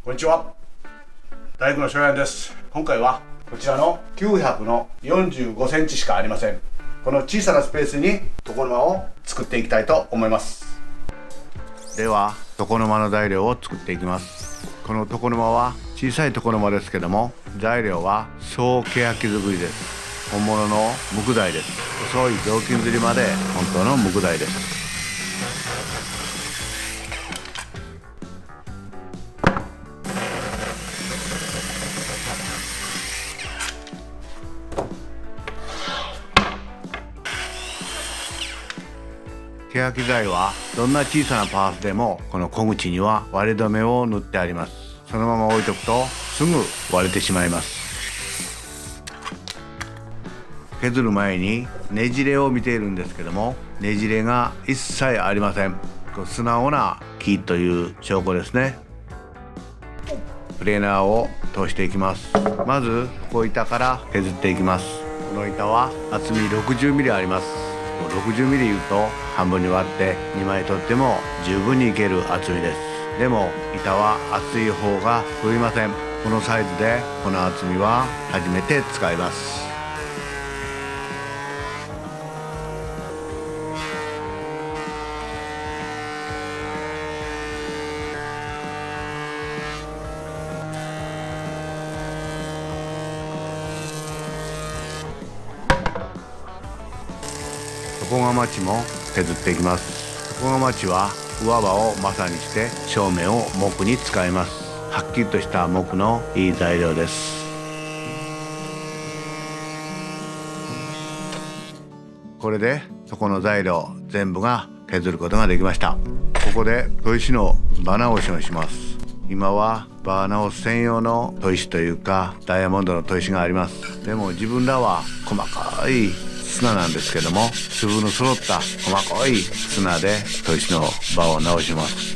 こんにちは、大工のしょうやんです。今回はこちらの900の45センチしかありません。この小さなスペースに床の間を作っていきたいと思います。では床の間の材料を作っていきます。この床の間は小さい床の間ですけども、材料は総ケヤキ作りです。本物の木材です。細い雑巾釣りまで本当の木材です。ケヤキ材はどんな小さなパーツでもこの小口には割れ止めを塗ってあります。そのまま置いとくとすぐ割れてしまいます。削る前にねじれを見ているんですけども、ねじれが一切ありません。素直な木という証拠ですね。プレーナーを通していきます。まず床板から削っていきます。この板は厚み 60mm あります。60mm いうと半分に割って2枚取っても十分にいける厚みです。でも板は厚い方が振りません。このサイズでこの厚みは初めて使います。床が町も削っていきます。床が町は上刃をマサにして正面を木に使います。はっきりとした木のいい材料です。これで床の材料全部が削ることができました。ここで砥石の場直しをします。今は場直す専用の砥石というかダイヤモンドの砥石があります。でも自分らは細かい砂なんですけども、粒の揃った細かい砂で砥石の場を直します。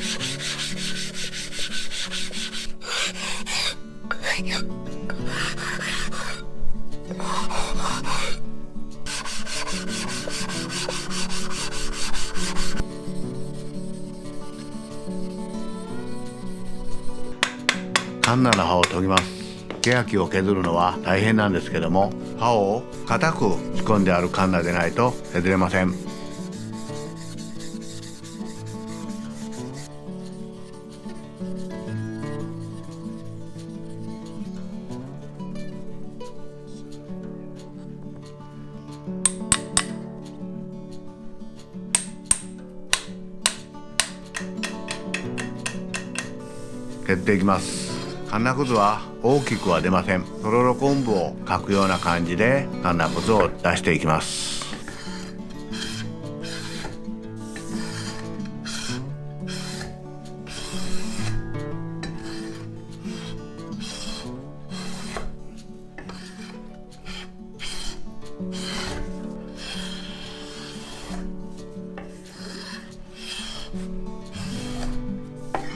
カンナの刃を研ぎます。ケヤキを削るのは大変なんですけども、刃を固く仕込んであるカンナでないと削れません。削っていきます。カンナくずは大きくは出ません。とろろ昆布をかくような感じでカンナくずを出していきます。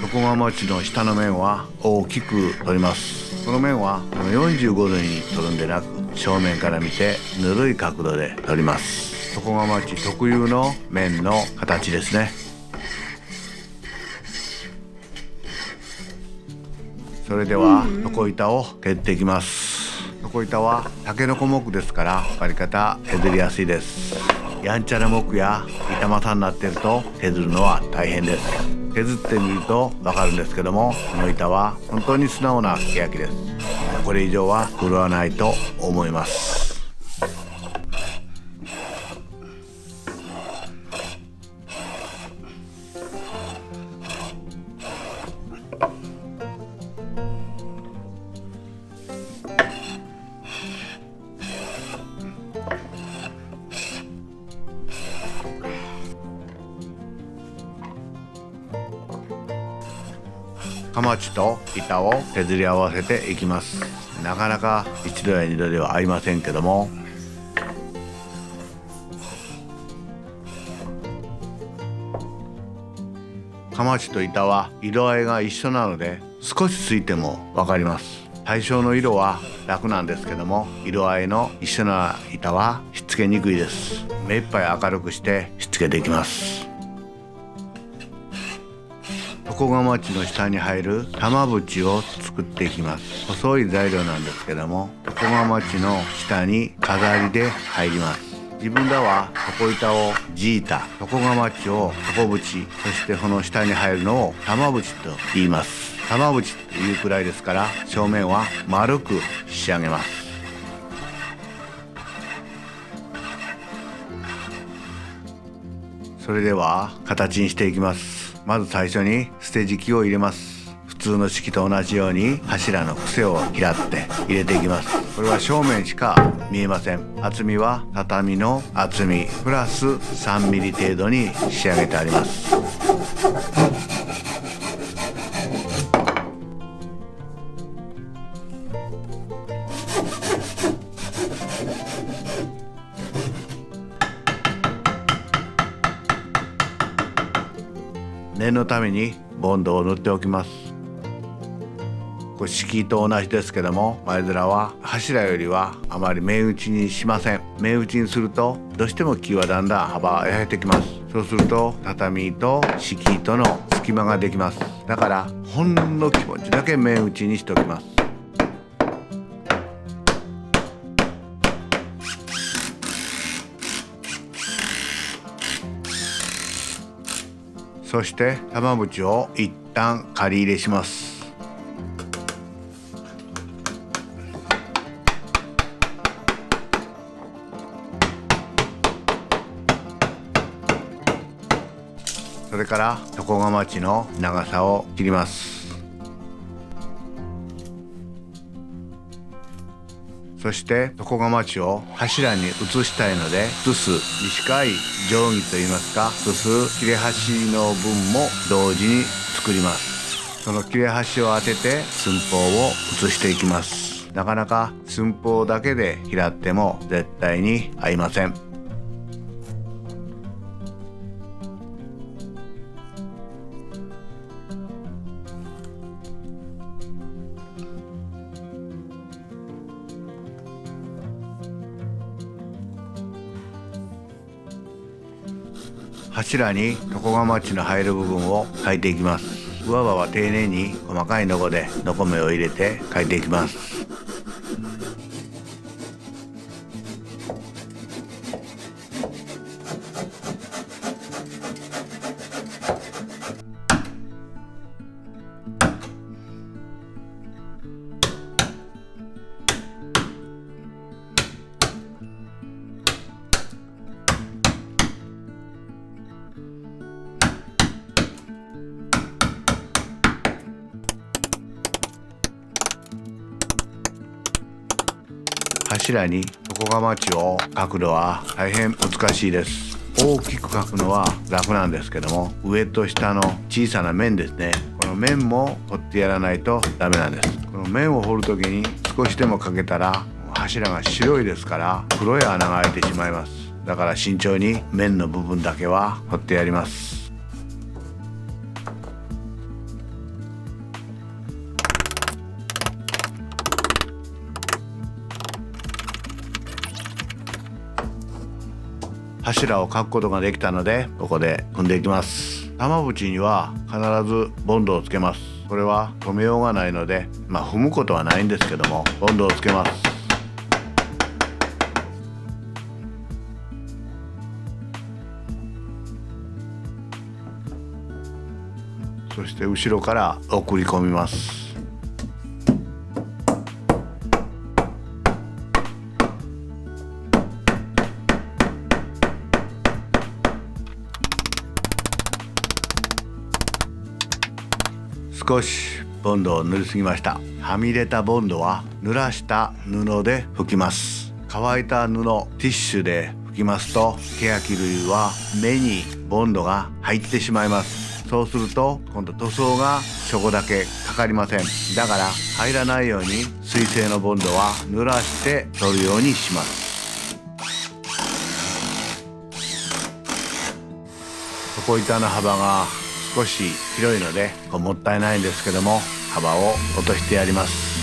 床が町の下の面は大きく取ります。この面はこの45度に取るんでなく、正面から見てぬるい角度で取ります。床が町特有の面の形ですね。それでは床板を削っていきます。床板はタケノコ木ですから割り方削りやすいです。やんちゃな木や板股になっていると削るのは大変です。削ってみるとわかるんですけども、この板は本当に素直なケヤキです。これ以上は振るわないと思います。かまちと板を削り合わせていきます。なかなか一度や二度では合いませんけども、かまちと板は色合いが一緒なので少しついても分かります。対象の色は楽なんですけども、色合いの一緒な板はひっつけにくいです。目いっぱい明るくしてしつけていきます。床床釜地の下に入る玉縁を作っていきます。細い材料なんですけども、床釜地の下に飾りで入ります。自分らは床板を地板、床釜地を床縁、そしてこの下に入るのを玉縁と言います。玉縁というくらいですから、正面は丸く仕上げます。それでは形にしていきます。まず最初に捨て敷きを入れます。普通の式と同じように柱の癖を平って入れていきます。これは正面しか見えません。厚みは畳の厚みプラス3ミリ程度に仕上げてあります。念のためにボンドを塗っておきます。これ敷居と同じですけども、前面は柱よりはあまり面打ちにしません。面打ちにするとどうしても木はだんだん幅が減ってきます。そうすると畳と敷居との隙間ができます。だからほんの気持ちだけ面打ちにしておきます。そして玉縁を一旦仮入れします。それから床釜地の長さを切ります。そして床釜地を柱に移したいので、移す短い定規といいますか、移す切れ端の分も同時に作ります。その切れ端を当てて寸法を移していきます。なかなか寸法だけで平っても絶対に合いません。柱に床釜地の入る部分を描いていきます。上刃は丁寧に細かいノコでノコ目を入れて描いていきます。柱に床釜地を描くのは大変難しいです。大きく描くのは楽なんですけども、上と下の小さな面ですね、この面も彫ってやらないとダメなんです。この面を彫る時に少しでも欠けたら柱が白いですから黒い穴が開いてしまいます。だから慎重に面の部分だけは彫ってやります。柱を描くことができたので、ここで組んでいきます。玉縁には必ずボンドをつけます。これは止めようがないので、踏むことはないんですけども、ボンドをつけます。そして後ろから送り込みます。少しボンドを塗りすぎました。はみ出たボンドは濡らした布で拭きます。乾いた布、ティッシュで拭きますと、ケヤキ類は目にボンドが入ってしまいます。そうすると今度塗装がそこだけかかりません。だから入らないように水性のボンドは濡らして取るようにします。床板の幅が少し広いのでもったいないんですけども、幅を落としてやります。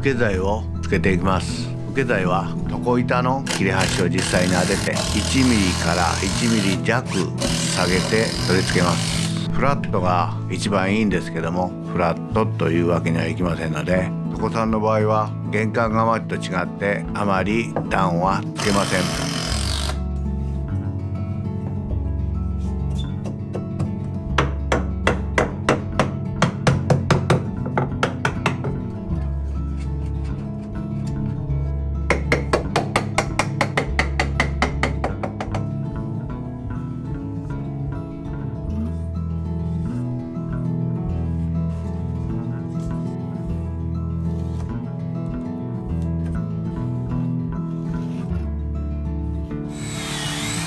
受け材をつけていきます。受け材は床板の切れ端を実際に当てて1ミリから1ミリ弱下げて取り付けます。フラットが一番いいんですけども、フラットというわけにはいきませんので、床さんの場合は玄関側と違ってあまり段はつけません。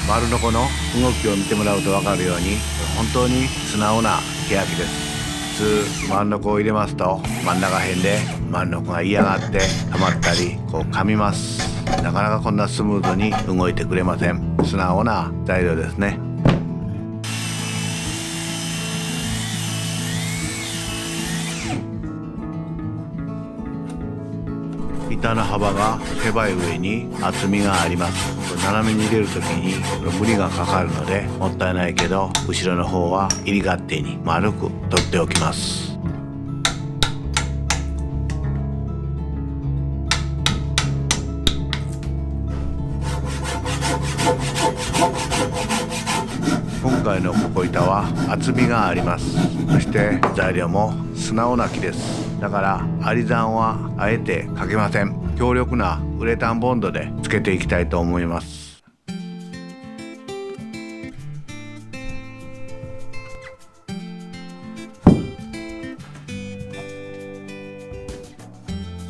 丸ノコの動きを見てもらうと分かるように、本当に素直な欅です。普通丸ノコを入れますと真ん中辺で丸ノコが嫌がって溜まったり噛みます。なかなかこんなスムーズに動いてくれません。素直な材料ですね。板の幅が狭い上に厚みがあります。斜めに入れる時に無理がかかるのでもったいないけど、後ろの方は入り勝手に丸く取っておきます。今回の床板は厚みがあります。そして材料も素直な木です。だからアリザンはあえてかけません。強力なウレタンボンドでつけていきたいと思います。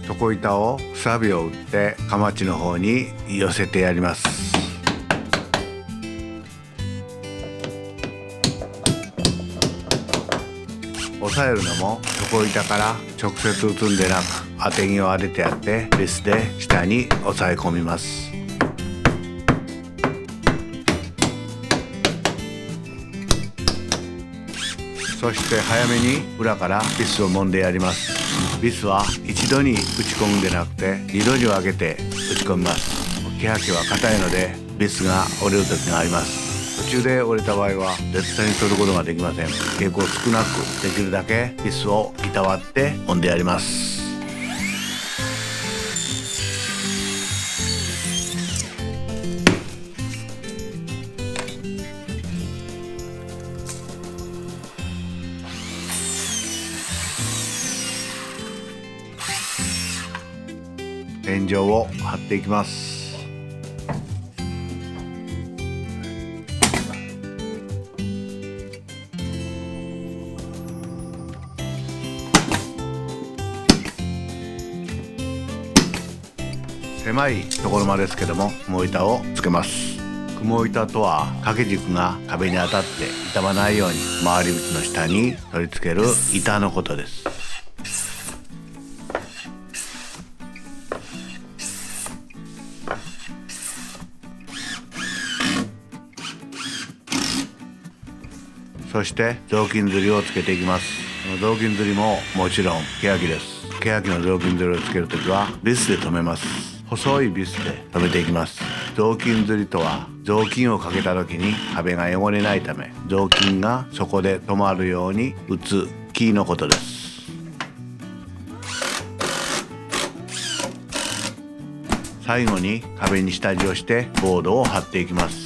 床板をくさびを打ってかまちの方に寄せてやります。押さえるのも床板から直接打つんでなく、当て木を当ててやってビスで下に押さえ込みます。そして早めに裏からビスを揉んでやります。ビスは一度に打ち込むんでなくて2度に分けて打ち込みます。欅は硬いのでビスが折れる時があります。途中で折れた場合は絶対に取ることができません。抵抗少なくできるだけビスをいたわって揉んでやります。天井を張っていきます。狭いところまでですけども、雲板をつけます。雲板とは掛け軸が壁に当たって傷まないように回り口の下に取り付ける板のことです。そして雑巾釣りをつけていきます。雑巾釣りももちろん欅です。欅の雑巾釣りをつけるときはビスで留めます。細いビスで留めていきます。雑巾釣りとは雑巾をかけた時に壁が汚れないため、雑巾がそこで止まるように打つ木のことです。最後に壁に下地をしてボードを貼っていきます。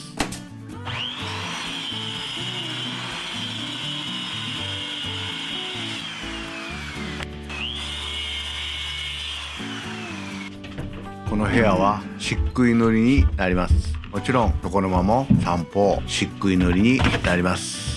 この部屋は漆喰塗りになります。もちろん床の間も三方漆喰塗りになります。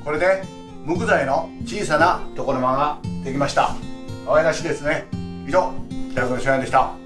これで無垢材の小さな床の間ができました。可愛らしいですね。以上、寺子のしょやんでした。